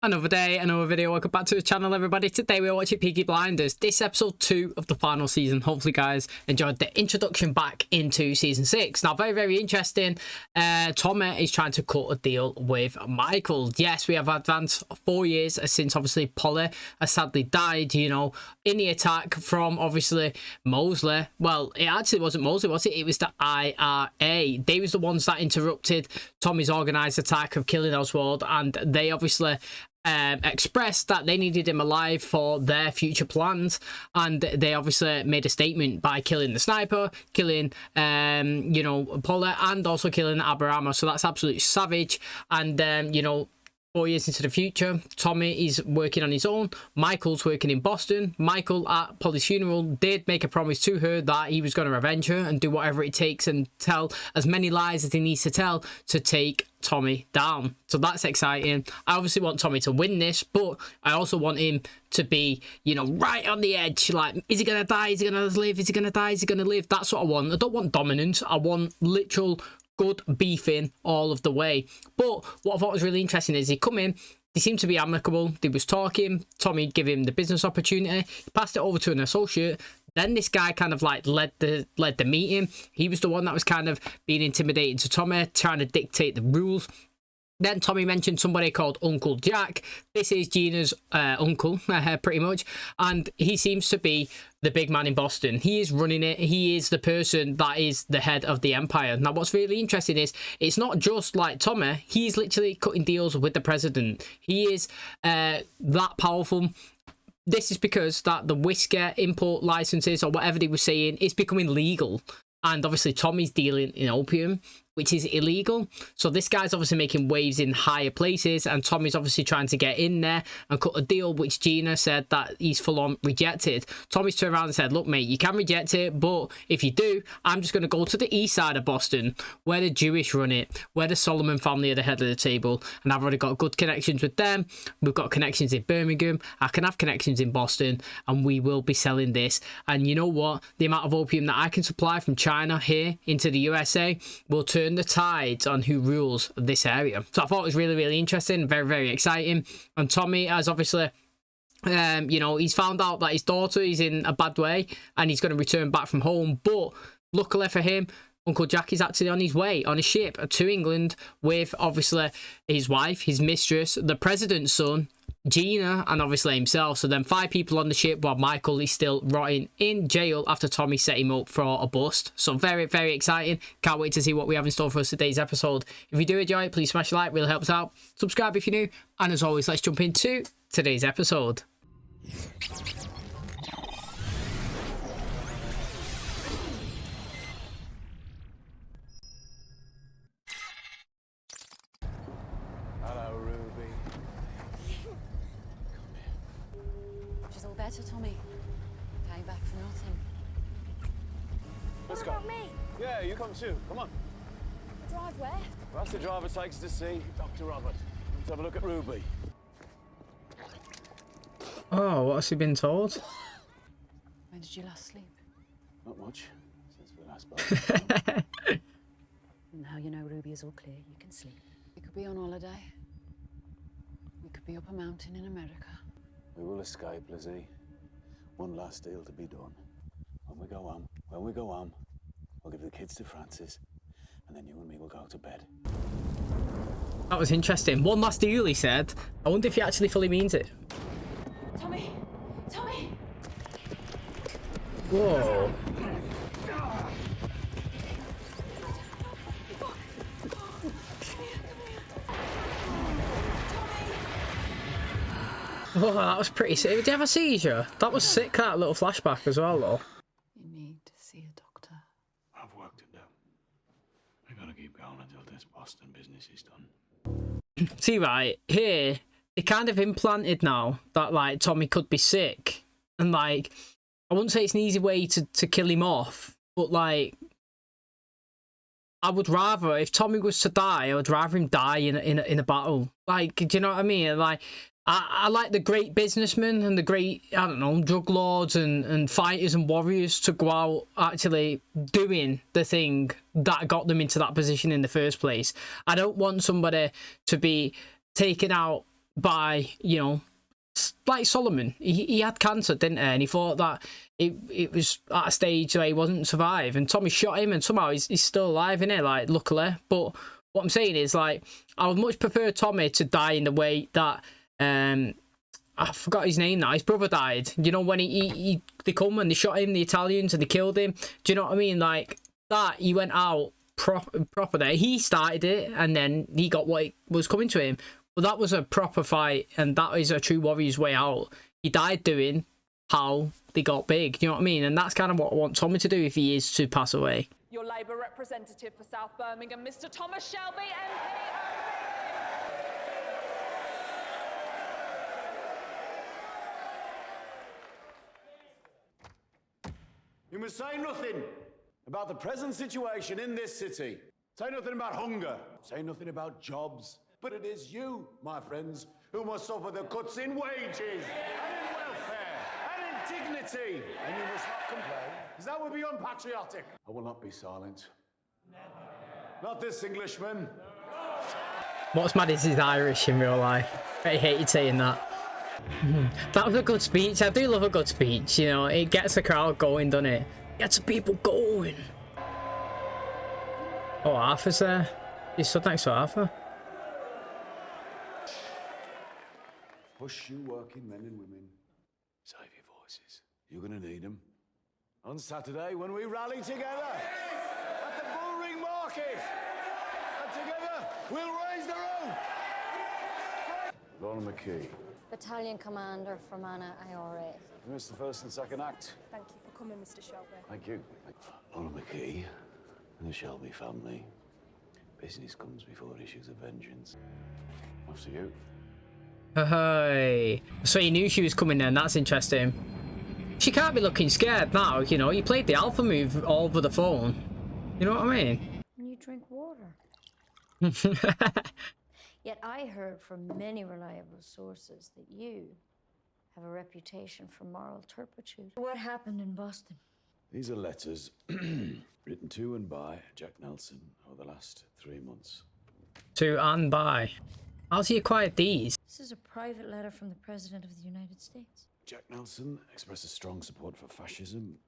Another day, another video. Welcome back to the channel, everybody. Today we're watching Peaky Blinders. This episode 2 of the final season. Hopefully, guys, enjoyed the introduction back into season 6. Now, very interesting. Tommy is trying to cut a deal with Michael. Yes, we have advanced 4 years since, obviously, Polly has sadly died, you know, in the attack from, obviously, Mosley. Well, it actually wasn't Mosley, was it? It was the IRA. They was the ones that interrupted Tommy's organised attack of killing Oswald, and they obviously expressed that they needed him alive for their future plans, and they obviously made a statement by killing the sniper, killing you know, Paula, and also killing Abraham. So that's absolutely savage. And you know, 4 years into the future, Tommy is working on his own. Michael's working in Boston. Michael, at Polly's funeral, did make a promise to her that he was going to revenge her and do whatever it takes and tell as many lies as he needs to tell to take Tommy down. So that's exciting. I obviously want Tommy to win this, but I also want him to be, you know, right on the edge. Like, is he going to die? Is he going to live? Is he going to die? Is he going to live? That's what I want. I don't want dominance. I want literal good beefing all of the way. But what I thought was really interesting is he come in, they seemed to be amicable, they was talking, Tommy gave him the business opportunity, he passed it over to an associate. Then this guy kind of like led the meeting. He was the one that was kind of being intimidating to Tommy, trying to dictate the rules. Then Tommy mentioned somebody called Uncle Jack. This is Gina's uncle, pretty much. And he seems to be the big man in Boston. He is running it. He is the person that is the head of the empire. Now, what's really interesting is it's not just like Tommy. He's literally cutting deals with the president. He is that powerful. This is because that the whiskey import licenses or whatever they were saying is becoming legal. And obviously Tommy's dealing in opium, which is illegal. So this guy's obviously making waves in higher places, and Tommy's obviously trying to get in there and cut a deal, which Gina said that he's full on rejected. Tommy's turned around and said, look, mate, you can reject it, but if you do, I'm just going to go to the east side of Boston, where the Jewish run it, where the Solomon family are the head of the table, and I've already got good connections with them. We've got connections in Birmingham. I can have connections in Boston, and we will be selling this. And you know what? The amount of opium that I can supply from China here into the USA will turn the tides on who rules this area. So I thought it was really interesting, very exciting. And Tommy has obviously you know, he's found out that his daughter is in a bad way and he's going to return back from home, but luckily for him, Uncle Jack is actually on his way on a ship to England with obviously his wife, his mistress, the president's son, Gina, and obviously himself. So then 5 people on the ship while Michael is still rotting in jail after Tommy set him up for a bust. So very exciting. Can't wait to see what we have in store for us today's episode. If you do enjoy it, please smash a like, really helps out. Subscribe if you're new, and as always, let's jump into today's episode. She's all better, Tommy. Came back for nothing. Let's go. What about me? Yeah, you come too. Come on. Drive where? Well, that's the driver takes us to see Dr. Robert. Let's have a look at Ruby. Oh, what has he been told? When did you last sleep? Not much, since we last spoke. Now you know Ruby is all clear, you can sleep. We could be on holiday. We could be up a mountain in America. We will escape, Lizzie. One last deal to be done. When we go home, I'll give the kids to Francis, and then you and me will go to bed. That was interesting. One last deal, he said. I wonder if he actually fully means it. Tommy! Tommy! Whoa. Oh, that was pretty sick. Did you have a seizure? That was sick, that little flashback as well, though. You need to see a doctor. I've work to do. We gotta keep going until this Boston business is done. See, right, here, they kind of implanted now that, like, Tommy could be sick. And, like, I wouldn't say it's an easy way to kill him off, but, like, I would rather, if Tommy was to die, I would rather him die in a battle. Like, do you know what I mean? Like, I like the great businessmen and the great, I don't know, drug lords and fighters and warriors to go out actually doing the thing that got them into that position in the first place. I don't want somebody to be taken out by, you know, like Solomon. He had cancer, didn't he? And he thought that it was at a stage where he wasn't survive, and Tommy shot him, and somehow he's still alive, innit? Like, luckily. But what I'm saying is, like, I would much prefer Tommy to die in the way that I forgot his name now. His brother died. You know, when they come and they shot him, the Italians, and they killed him. Do you know what I mean? Like that, he went out proper there. He started it, and then he got what was coming to him. But that was a proper fight, and that is a true warrior's way out. He died doing how they got big. You know what I mean? And that's kind of what I want Tommy to do if he is to pass away. Your Labour representative for South Birmingham, Mr. Thomas Shelby, MP. You must say nothing about the present situation in this city. Say nothing about hunger. Say nothing about jobs. But it is you, my friends, who must suffer the cuts in wages and in welfare and in dignity. And you must not complain, because that would be unpatriotic. I will not be silent. Not this Englishman. What's mad is he's Irish in real life. I hated saying that. That was a good speech. I do love a good speech, you know. It gets the crowd going, doesn't it? Gets the people going. Oh, Arthur's there. He's stood next to Arthur. Hush, you working men and women. Save your voices. You're going to need them. On Saturday, when we rally together at the Bullring Market. And together, we'll raise the roof. Lorna McKee. Battalion Commander from Anna IRA. You missed the first and second act. Thank you for coming, Mr. Shelby. Thank you. Lorna McKee and the Shelby family. Business comes before issues of vengeance. After you. Hey. So you knew she was coming then. That's interesting. She can't be looking scared now, you know. You played the alpha move all over the phone. You know what I mean? And you drink water. Yet I heard from many reliable sources that you have a reputation for moral turpitude. What happened in Boston? These are letters written to and by Jack Nelson over the last 3 months. To and by. How's he acquired these? This is a private letter from the President of the United States. Jack Nelson expresses strong support for fascism.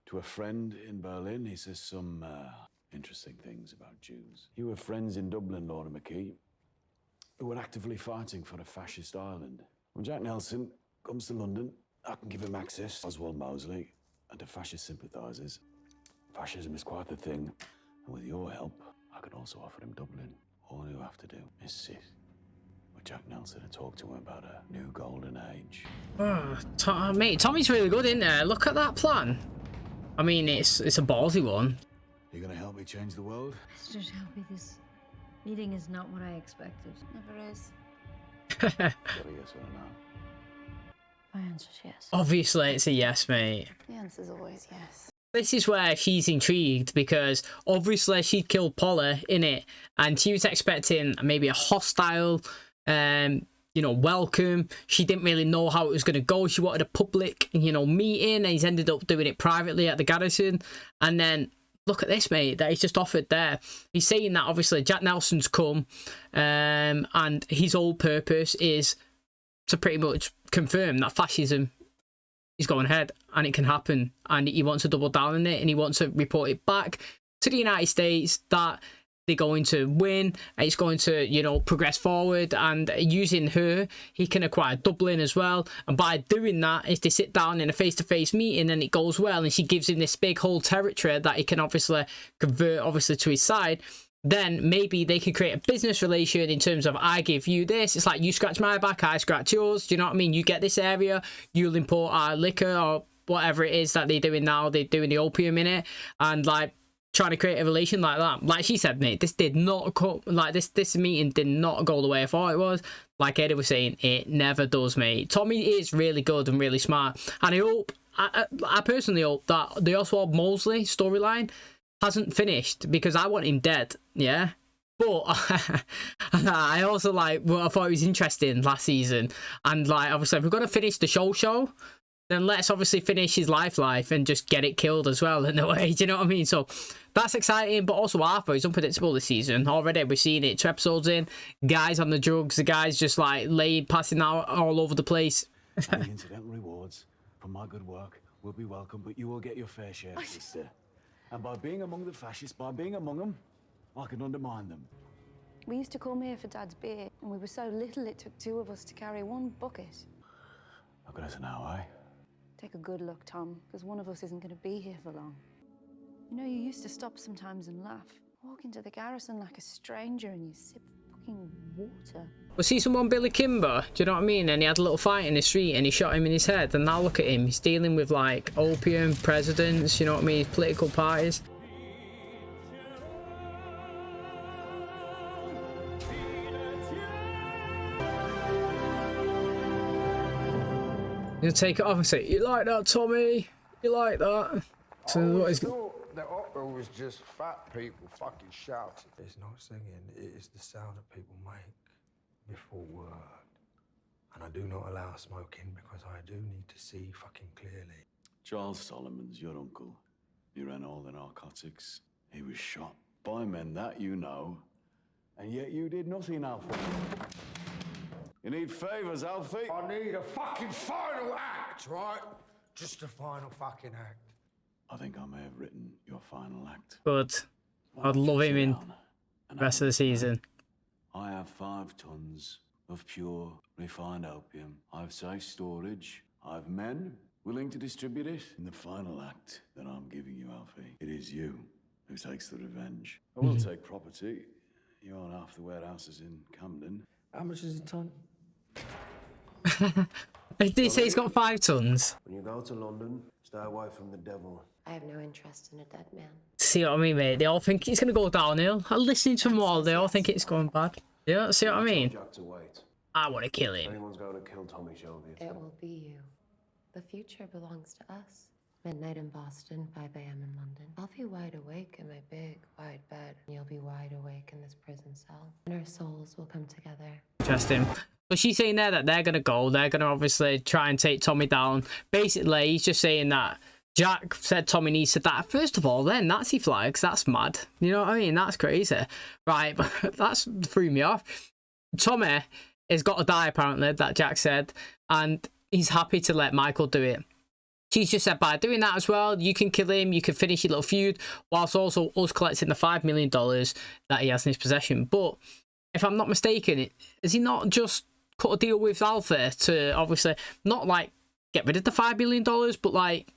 To a friend in Berlin, he says some interesting things about Jews. You have friends in Dublin, Lorna McKee, who are actively fighting for a fascist Ireland. When Jack Nelson comes to London, I can give him access to Oswald Mosley and to fascist sympathisers. Fascism is quite the thing, and with your help, I can also offer him Dublin. All you have to do is sit with Jack Nelson and talk to him about a new golden age. Oh, mate, Tommy's really good, isn't there? Look at that plan. I mean, it's a ballsy one. You gonna help me change the world? Mr. Shelby, this meeting is not what I expected. Never is. Got a yes or a no? My answer's yes. Obviously, it's a yes, mate. The answer's always yes. This is where she's intrigued, because obviously she killed Polly in it, and she was expecting maybe a hostile, you know, welcome. She didn't really know how it was going to go. She wanted a public, you know, meeting, and he's ended up doing it privately at the garrison. And then look at this, mate, that he's just offered there. He's saying that obviously Jack Nelson's come, and his whole purpose is to pretty much confirm that fascism is going ahead and it can happen, and he wants to double down on it, and he wants to report it back to the United States that they're going to win, and it's going to, you know, progress forward, and using her he can acquire Dublin as well. And by doing that, is they sit down in a face-to-face meeting and it goes well, and she gives him this big whole territory that he can obviously convert to his side. Then maybe they could create a business relation in terms of, I give you this. It's like, you scratch my back, I scratch yours. Do you know what I mean? You get this area, you'll import our liquor or whatever it is that they're doing now. They're doing the opium in it, and like trying to create a relation like that. Like she said, mate, this did not go, like this meeting did not go the way I thought it was. Like Eddie was saying, it never does, mate. Tommy is really good and really smart, and I hope, I personally hope that the Oswald Mosley storyline hasn't finished, because I want him dead, yeah? But I also like, well, I thought it was interesting last season, and like obviously we're going to finish the show, then let's obviously finish his life and just get it killed as well in a way. Do you know what I mean? So that's exciting, but also Arthur is unpredictable this season. Already we've seen it 2 episodes in. Guys on the drugs, the guys just like passing out all over the place. Any incidental rewards from my good work will be welcome, but you will get your fair share, sister. And by being among the fascists, by being among them, I can undermine them. We used to come here for Dad's beer, and we were so little it took 2 of us to carry 1 bucket. Look at us now, eh? Take a good look, Tom, because one of us isn't going to be here for long. You know, you used to stop sometimes and laugh. Walk into the garrison like a stranger and you sip fucking water. Was he someone Billy Kimber? Do you know what I mean? And he had a little fight in the street and he shot him in his head. And now look at him. He's dealing with like opium, presidents, you know what I mean? Political parties. You'll take it off and say, "You like that, Tommy? You like that?" So what is... thought the opera was just fat people fucking shouting. It's not singing, it is the sound that people make before word. And I do not allow smoking because I do need to see fucking clearly. Charles Solomon's your uncle. He ran all the narcotics. He was shot by men that you know, and yet you did nothing, Alfie. You need favors, Alfie. I need a fucking final act, right? Just a final fucking act. I think I may have written your final act. Good. I'd love him in the rest of the season. I have 5 tons of pure, refined opium. I've safe storage. I've men willing to distribute it. In the final act that I'm giving you, Alfie, it is you who takes the revenge. I will take property. You own half the warehouses in Camden. How much is a ton? Did he say he's got 5 tons? When you go to London, stay away from the devil. I have no interest in a dead man. See what I mean, mate? They all think it's going to go downhill. I'm listening to them all. They all think it's going bad. Yeah, see what I mean? Jack to wait. I want to kill him. Anyone's going to kill Tommy Shelby. It will be you. The future belongs to us. Midnight in Boston, 5 a.m. in London. I'll be wide awake in my big, wide bed. And you'll be wide awake in this prison cell. And our souls will come together. Interesting. So she's saying there that they're going to go. They're going to obviously try and take Tommy down. Basically, he's just saying that Jack said Tommy needs to die. First of all, then Nazi flags. That's mad. You know what I mean? That's crazy. Right, but that's threw me off. Tommy has got to die, apparently, that Jack said. And he's happy to let Michael do it. She's just said by doing that as well, you can kill him, you can finish your little feud, whilst also us collecting the $5 million that he has in his possession. But if I'm not mistaken, has he not just cut a deal with Alpha to obviously not like get rid of the $5 million, but like,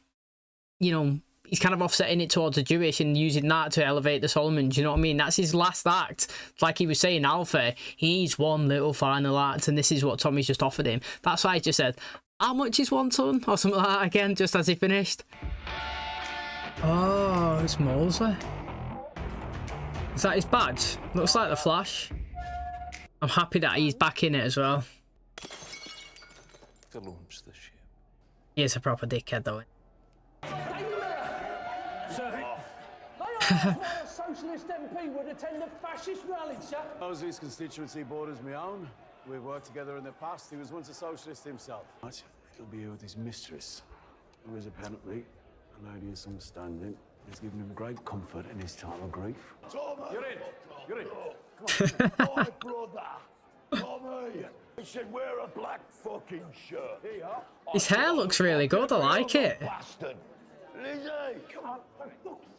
you know, he's kind of offsetting it towards the Jewish and using that to elevate the Solomons, you know what I mean? That's his last act. Like he was saying, Alpha, he needs one little final act, and this is what Tommy's just offered him. That's why he just said, how much is 1 ton? Or something like that again, just as he finished. Oh, it's Mosley. Is that his badge? Looks like the Flash. I'm happy that he's back in it as well. To launch the ship. He is a proper dickhead though. A socialist MP would attend a fascist rally, sir. Mosley's constituency borders my own. We've worked together in the past. He was once a socialist himself. Right. He'll be here with his mistress, who is apparently a lady of some standing. He's given him great comfort in his time of grief. Tommy! You're in. You're in. Come on. My brother! Tommy! He said wear a black fucking shirt. Here. His hair looks really good, I like it. Bastard! Lizzie! Come on,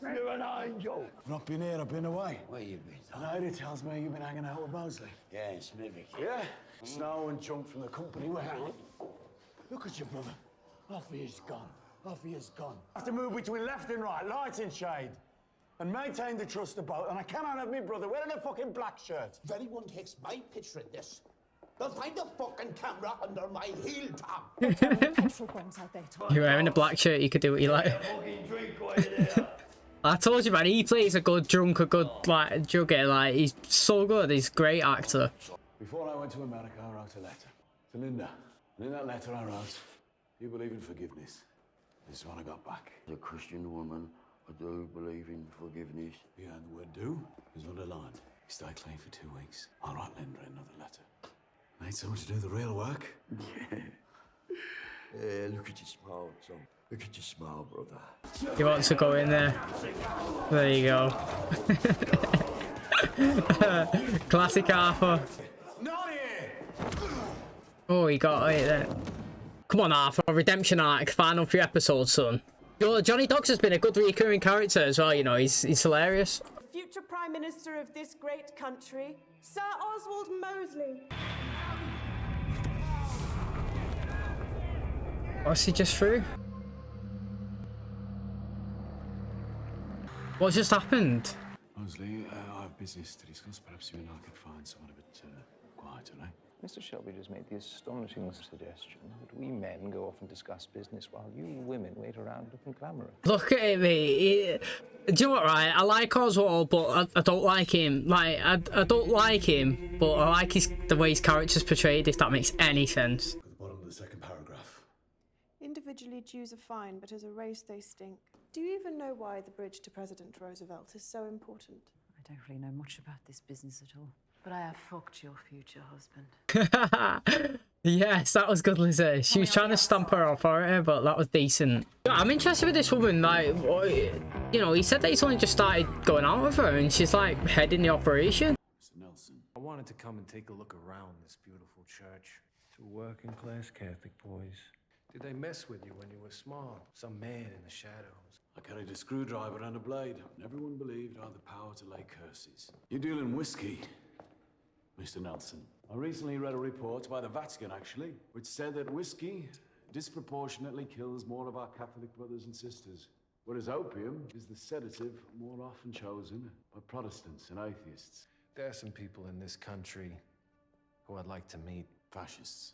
you're an angel. I've not been here, I've been away. Where you been, The lady tells me you've been hanging out with Mosley. Yeah, in Smithy. Yeah? Snow and junk from the company warehouse. Look at your brother. Off he is gone. Off he is gone. I have to move between left and right, light and shade, and maintain the trust of both. And I cannot have my brother wearing a fucking black shirt. If anyone takes my picture in this, they'll find a fucking camera under my heel top. You're wearing a black shirt, you could do what you like. I told you, man, he plays a good drunk, a good like drugger. Like he's so good. He's a great actor. Before I went to America, I wrote a letter to Linda. And in that letter I wrote, you believe in forgiveness. This is what I got back. As a Christian woman, I do believe in forgiveness. Behind the word do is underlined. You stay clean for 2 weeks. I'll write Linda another letter. I need someone to do the real work. Look at your smile, son. Look at your smile, brother. He wants to go in there. There you go. Classic Arthur. Oh, he got it there. Come on, Arthur. Redemption arc. Final 3 episodes, son. Yo, Johnny Dogs has been a good recurring character as well, you know. He's hilarious. Future Prime Minister of this great country, Sir Oswald Mosley. What's he just through? What's just happened? Mosley, I have business to discuss. Perhaps you and I could find someone a bit quieter, eh? Mr. Shelby just made the astonishing suggestion that we men go off and discuss business while you women wait around looking glamorous. Look at me. Do you know what, right? I like Oswald, but I don't like him. Like, I don't like him, but I like the way his character's portrayed, if that makes any sense. At the bottom of the second paragraph. Individually, Jews are fine, but as a race, they stink. Do you even know why the bridge to President Roosevelt is so important? I don't really know much about this business at all. But I have fucked your future husband. Yes, that was good, Lizzie. She was trying to stamp her authority, but that was decent. I'm interested with this woman. Like, you know, he said that he's only just started going out with her, and she's like heading the operation. Mr. Nelson. I wanted to come and take a look around this beautiful church. Two working class Catholic boys. Did they mess with you when you were small? Some man in the shadows. I carried a screwdriver and a blade. Everyone believed I had the power to lay curses. You deal in whiskey, Mr. Nelson. I recently read a report by the Vatican, actually, which said that whiskey disproportionately kills more of our Catholic brothers and sisters, whereas opium is the sedative more often chosen by Protestants and atheists. There are some people in this country who I'd like to meet. Fascists.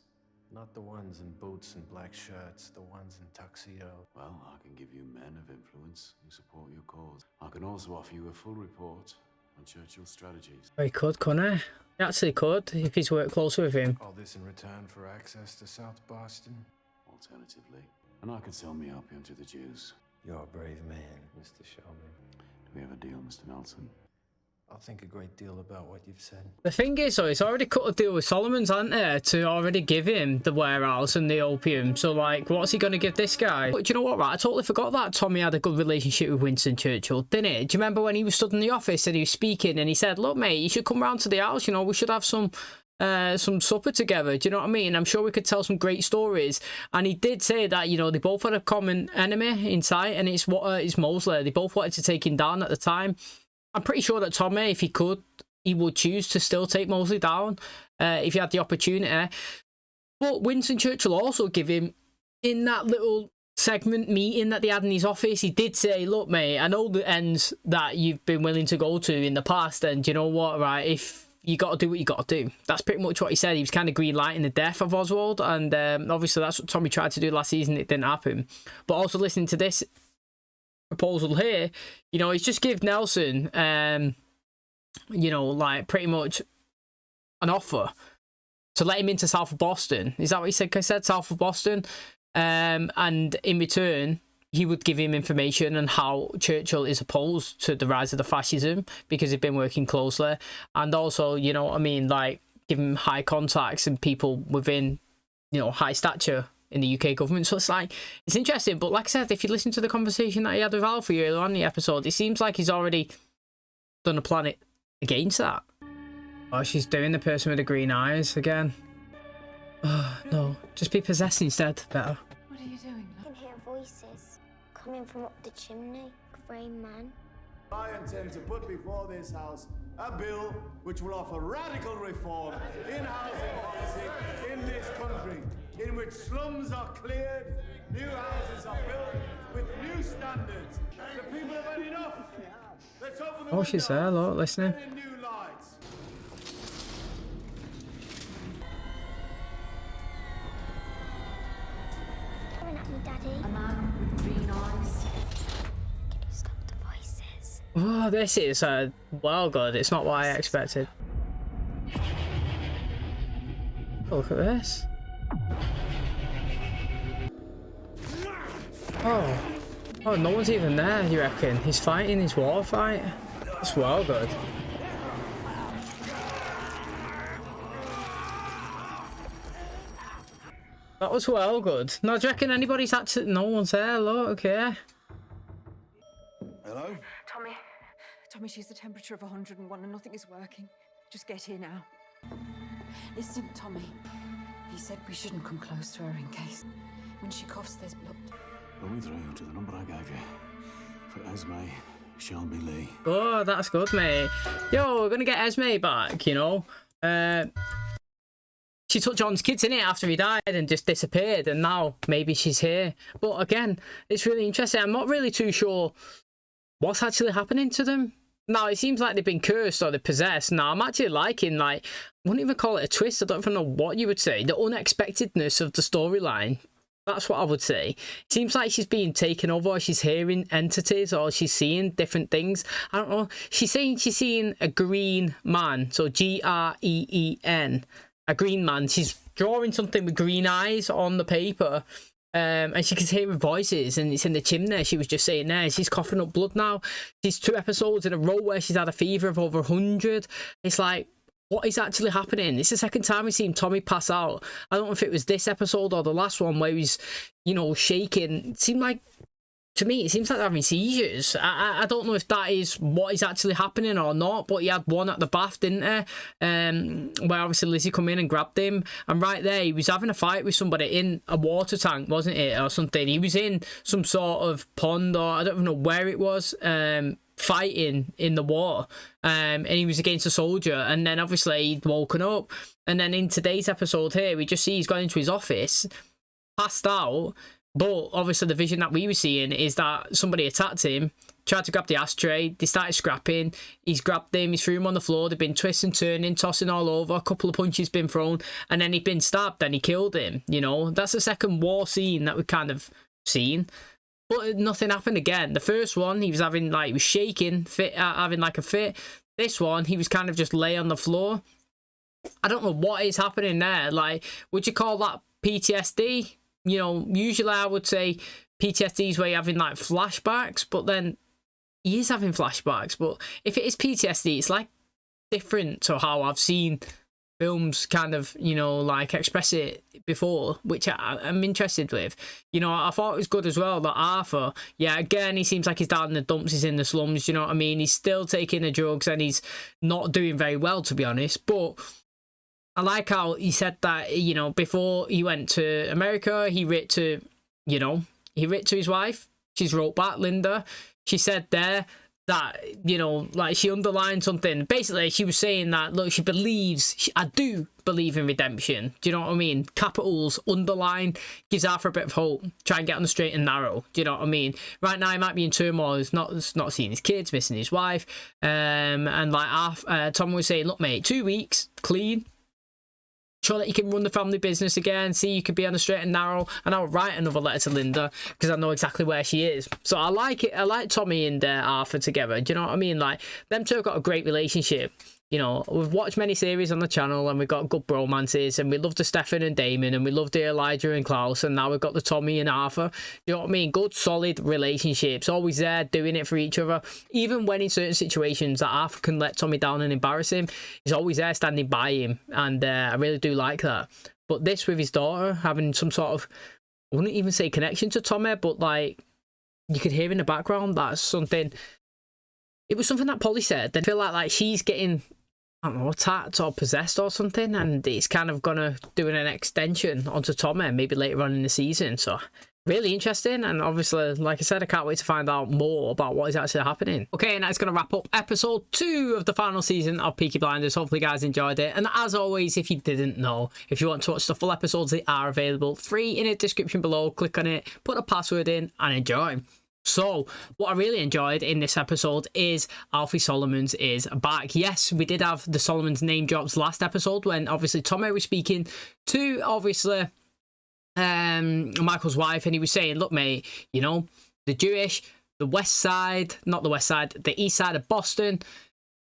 Not the ones in boots and black shirts, the ones in tuxedo. Well, I can give you men of influence who support your cause. I can also offer you a full report on Churchill's strategies. He could, couldn't he? He actually could, if he's worked closer with him. All this in return for access to South Boston? Alternatively. And I could sell me opium to the Jews. You're a brave man, Mr. Shelby. Do we have a deal, Mr. Nelson? I'll think a great deal about what you've said. The thing is, though, he's already cut a deal with Solomon's, hasn't there, to already give him the warehouse and the opium. So, like, what's he going to give this guy? But do you know what, right? I totally forgot that Tommy had a good relationship with Winston Churchill, didn't he? Do you remember when he was stood in the office and he was speaking and he said, look, mate, you should come round to the house, you know, we should have some supper together. Do you know what I mean? I'm sure we could tell some great stories. And he did say that, you know, they both had a common enemy in sight, and it's Mosley. They both wanted to take him down at the time. I'm pretty sure that Tommy, if he could, he would choose to still take Mosley down if he had the opportunity. But Winston Churchill also gave him, in that little segment meeting that they had in his office, he did say, look, mate, I know the ends that you've been willing to go to in the past, and you know what, right, if you got to do what you got to do. That's pretty much what he said. He was kind of green lighting the death of Oswald, and obviously that's what Tommy tried to do last season. It didn't happen. But also listening to this proposal here, you know, he's just give Nelson you know, like pretty much an offer to let him into south of Boston. Is that what he said? I said south of Boston, and in return he would give him information on how Churchill is opposed to the rise of the fascism, because he'd been working closely, and also, you know what I mean, like give him high contacts and people within, you know, high stature in the UK government. So it's like, it's interesting. But like I said, if you listen to the conversation that he had with Alfie earlier on in the episode, it seems like he's already done a plan against that. Oh, she's doing the person with the green eyes again. Oh, no, just be possessed instead. Better. What are you doing? I can hear voices coming from up the chimney. Grey man. I intend to put before this House a bill which will offer radical reform in housing policy in this country, in which slums are cleared, new houses are built with new standards. The people have had enough. Let's open the She's there, look, listening. new lights. Coming at me, Daddy. A man with green eyes. Can you stop the voices? Oh, this is well good. It's not what I expected. Look at this. Oh, no one's even there, you reckon? He's fighting his war fight? That's well good. That was well good. Now, do you reckon anybody's actually... No one's there. Hello, okay. Hello? Tommy, she's a temperature of 101 and nothing is working. Just get here now. Listen, Tommy. He said we shouldn't come close to her in case. When she coughs, there's blood. Put me through to the number I gave you. For Esme Shelby Lee. Oh, that's good, mate. Yo, we're going to get Esme back, you know. She took John's kids in it after he died and just disappeared, and now maybe she's here. But again, it's really interesting. I'm not really too sure what's actually happening to them. Now, it seems like they've been cursed or they're possessed. Now, I'm actually liking, like, I wouldn't even call it a twist. I don't even know what you would say. The unexpectedness of the storyline. That's what I would say. It seems like she's being taken over, or she's hearing entities, or she's seeing different things. I don't know. She's saying she's seeing a green man. So Green. A green man. She's drawing something with green eyes on the paper. And she can hear voices, and it's in the chimney. She was just saying there. She's coughing up blood now. She's 2 episodes in a row where she's had a fever of over 100. It's like, what is actually happening? It's the second time we've seen Tommy pass out. I don't know if it was this episode or the last one where he's, you know, shaking. It seemed like, to me, it seems like they're having seizures. I don't know if that is what is actually happening or not, but he had one at the bath, didn't he? Where obviously Lizzie come in and grabbed him. And right there, he was having a fight with somebody in a water tank, wasn't it? Or something. He was in some sort of pond, or I don't even know where it was, fighting in the war. And he was against a soldier. And then obviously he'd woken up. And then in today's episode here, we just see he's gone into his office, passed out. But obviously the vision that we were seeing is that somebody attacked him, tried to grab the ashtray, they started scrapping, he's grabbed him, he's threw him on the floor, they've been twisting, turning, tossing all over, a couple of punches been thrown, and then he'd been stabbed and he killed him, you know. That's the second war scene that we've kind of seen. But nothing happened again. The first one, he was having, like, he was shaking, having like a fit. This one, he was kind of just lay on the floor. I don't know what is happening there. Like, would you call that PTSD? You know, usually I would say PTSD is where you're having like flashbacks, but then he is having flashbacks. But if it is PTSD, it's like different to how I've seen films kind of, you know, like express it before, which I'm interested with. You know, I thought it was good as well that Arthur, yeah, again, he seems like he's down in the dumps, he's in the slums, you know what I mean? He's still taking the drugs and he's not doing very well, to be honest. But I like how he said that, you know, before he went to America, he writ to his wife. She's wrote back, Linda. She said there that, you know, like she underlined something. Basically, she was saying that, look, she believes, I do believe in redemption. Do you know what I mean? Capitals, underline, gives Arthur a bit of hope. Try and get on the straight and narrow. Do you know what I mean? Right now, he might be in turmoil. He's not seeing his kids, missing his wife. And like Tom was saying, look, mate, 2 weeks, clean. Sure that you can run the family business again, see you could be on the straight and narrow, and I'll write another letter to Linda because I know exactly where she is. So I like it. I like Tommy and Arthur together. Do you know what I mean? Like, them two have got a great relationship. You know, we've watched many series on the channel and we've got good bromances, and we love the Stefan and Damon, and we love the Elijah and Klaus, and now we've got the Tommy and Arthur. You know what I mean? Good, solid relationships. Always there, doing it for each other. Even when in certain situations that Arthur can let Tommy down and embarrass him, he's always there standing by him, and I really do like that. But this with his daughter, having some sort of, I wouldn't even say connection to Tommy, but like, you could hear in the background, that's something, it was something that Polly said. They feel like she's getting, I don't know, attacked or possessed or something, and it's kind of gonna do an extension onto Tommy maybe later on in the season. So really interesting, and obviously, like I said, I can't wait to find out more about what is actually happening. Okay, and that's going to wrap up episode 2 of the final season of Peaky Blinders. Hopefully you guys enjoyed it, and as always, if you didn't know, if you want to watch the full episodes, they are available free in the description below. Click on it, put a password in, and enjoy. So, what I really enjoyed in this episode is Alfie Solomons is back. Yes, we did have the Solomons name drops last episode when obviously Tommy was speaking to obviously Michael's wife, and he was saying, look, mate, you know, the Jewish, the west side, not the west side, the east side of Boston,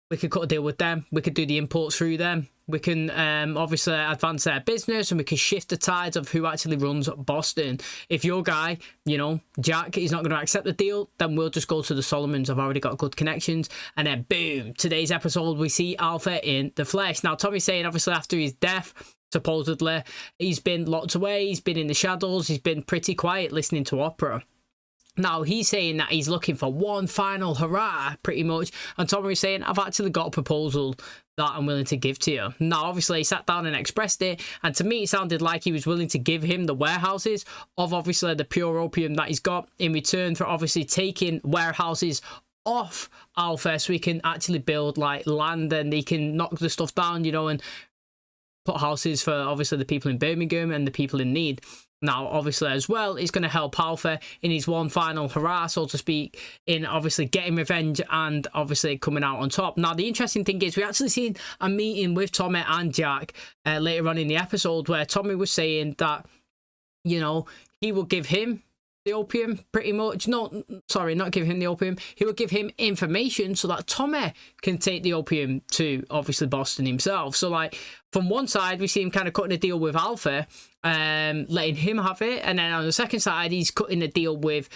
we could cut a deal with them, we could do the imports through them, we can obviously advance their business, and we can shift the tides of who actually runs Boston. If your guy, you know, Jack, is not going to accept the deal, then we'll just go to the Solomons. I've already got good connections. And then boom, today's episode we see Alpha in the flesh. Now Tommy's saying obviously after his death, supposedly. He's been locked away, he's been in the shadows, he's been pretty quiet listening to opera. Now, he's saying that he's looking for one final hurrah, pretty much. And Tommy was saying, I've actually got a proposal that I'm willing to give to you. Now, obviously, he sat down and expressed it. And to me, it sounded like he was willing to give him the warehouses of, obviously, the pure opium that he's got in return for, obviously, taking warehouses off Alpha so he can actually build, like, land and he can knock the stuff down, you know, and put houses for, obviously, the people in Birmingham and the people in need. Now, obviously, as well, it's going to help Alpha in his one final hurrah, so to speak, in obviously getting revenge and obviously coming out on top. Now, the interesting thing is we actually seen a meeting with Tommy and Jack later on in the episode where Tommy was saying that, you know, he will give him the opium, pretty much. No, sorry, not give him the opium. He will give him information so that Tommy can take the opium to, obviously, Boston himself. So, like, from one side, we see him kind of cutting a deal with Alpha, letting him have it. And then on the second side, he's cutting a deal with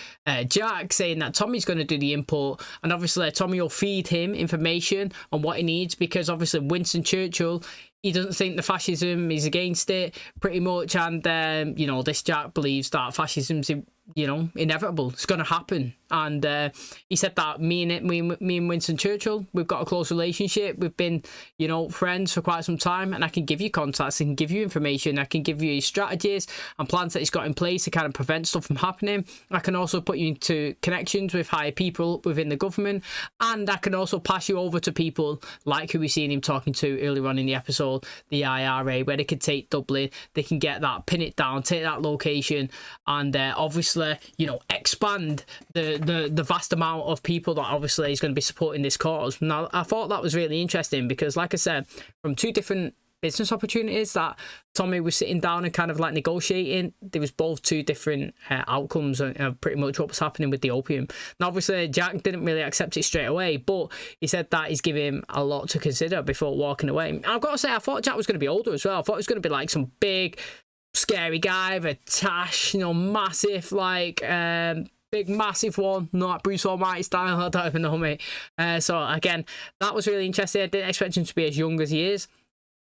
Jack, saying that Tommy's going to do the import. And obviously, Tommy will feed him information on what he needs because, obviously, Winston Churchill, he doesn't think the fascism is against it, pretty much. And, you know, this Jack believes that fascism's, you know, inevitable. It's going to happen. And he said that me and Winston Churchill, we've got a close relationship. We've been, you know, friends for quite some time. And I can give you contacts, I can give you information, I can give you strategies and plans that he's got in place to kind of prevent stuff from happening. I can also put you into connections with higher people within the government. And I can also pass you over to people like who we've seen him talking to earlier on in the episode, the IRA, where they could take Dublin, they can get that, pin it down, take that location, and obviously, you know, expand the vast amount of people that obviously is going to be supporting this cause. Now, I thought that was really interesting because, like I said, from two different business opportunities that Tommy was sitting down and kind of like negotiating, there was both two different outcomes of pretty much what was happening with the opium. Now, obviously, Jack didn't really accept it straight away, but he said that he's giving him a lot to consider before walking away. And I've got to say, I thought Jack was going to be older as well. I thought he was going to be like some big, scary guy with a tash, you know, massive, like, big massive one, not Bruce Almighty style. I don't even know, mate. So again, that was really interesting. I didn't expect him to be as young as he is.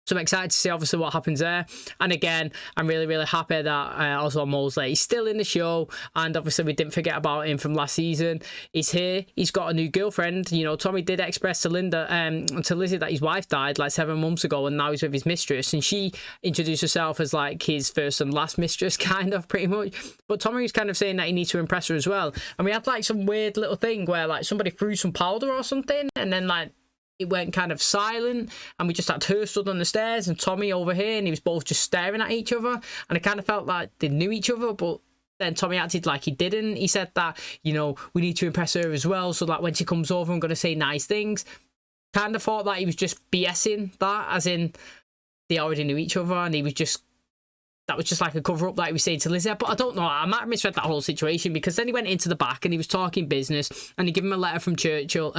So I'm excited to see obviously what happens there. And again, I'm really, really happy that Oswald Mosley, he's still in the show. And obviously we didn't forget about him from last season. He's here. He's got a new girlfriend. You know, Tommy did express to to Lizzie that his wife died like 7 months ago and now he's with his mistress. And she introduced herself as like his first and last mistress, kind of, pretty much. But Tommy was kind of saying that he needs to impress her as well. And we had like some weird little thing where like somebody threw some powder or something and then like it went kind of silent and we just had her stood on the stairs and Tommy over here and he was both just staring at each other and it kind of felt like they knew each other, but then Tommy acted like he didn't. He said that, you know, we need to impress her as well so that when she comes over I'm going to say nice things. Kind of thought that he was just BSing that, as in they already knew each other and he was just, that was just like a cover-up like we was saying to Lizzie. But I don't know, I might have misread that whole situation because then he went into the back and he was talking business and he gave him a letter from Churchill,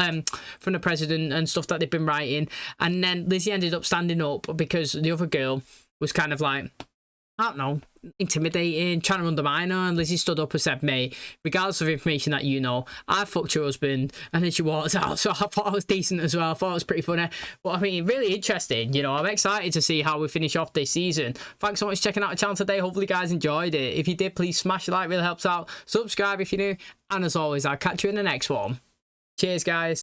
from the president and stuff that they've been writing. And then Lizzie ended up standing up because the other girl was kind of like, I don't know, intimidating, trying to undermine her, and Lizzie stood up and said, mate, regardless of information that you know, I fucked your husband, and then she walked out. So I thought it was decent as well. I thought it was pretty funny. But I mean, really interesting. You know, I'm excited to see how we finish off this season. Thanks so much for checking out the channel today. Hopefully you guys enjoyed it. If you did, please smash the like, really helps out. Subscribe if you're new, and as always, I'll catch you in the next one. Cheers, guys.